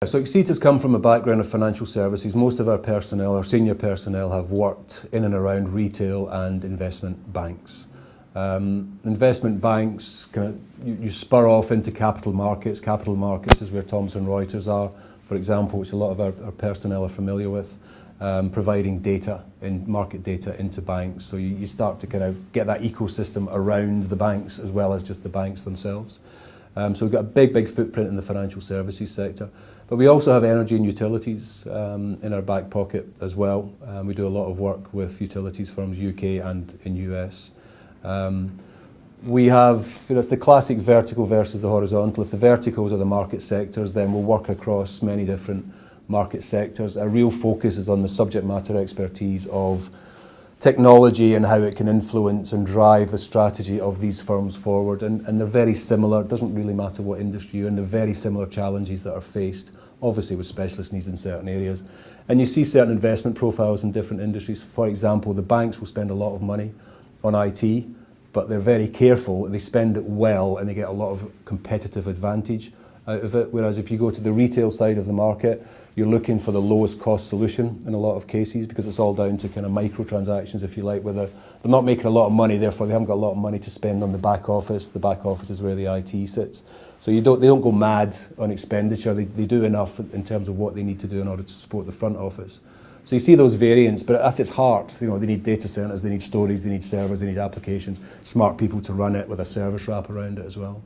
So Xceed has come from a background of financial services. Most of our personnel, our senior personnel, have worked in and around retail and investment banks. Investment banks, you spur off into capital markets. Capital markets is where Thomson Reuters are, for example, which a lot of our personnel are familiar with, providing data, market data into banks. So you start to kind of get that ecosystem around the banks as well as just the banks themselves. So we've got a big footprint in the financial services sector. But we also have energy and utilities in our back pocket as well. We do a lot of work with utilities firms, UK and in US. We have, it's the classic vertical versus the horizontal. If the verticals are the market sectors, then we'll work across many different market sectors. Our real focus is on the subject matter expertise of technology and how it can influence and drive the strategy of these firms forward. And they're very similar. It doesn't really matter what industry you're in. They're very similar challenges that are faced, obviously with specialist needs in certain areas. And you see certain investment profiles in different industries. For example, the banks will spend a lot of money on IT, but they're very careful. They spend it well and they get a lot of competitive advantage out of it. Whereas if you go to the retail side of the market, you're looking for the lowest cost solution in a lot of cases because it's all down to kind of microtransactions, if you like, where they're not making a lot of money, therefore they haven't got a lot of money to spend on the back office. The back office is where the IT sits. So they don't go mad on expenditure. They do enough in terms of what they need to do in order to support the front office. So you see those variants, but at its heart, they need data centers, they need storage, they need servers, they need applications, smart people to run it with a service wrap around it as well.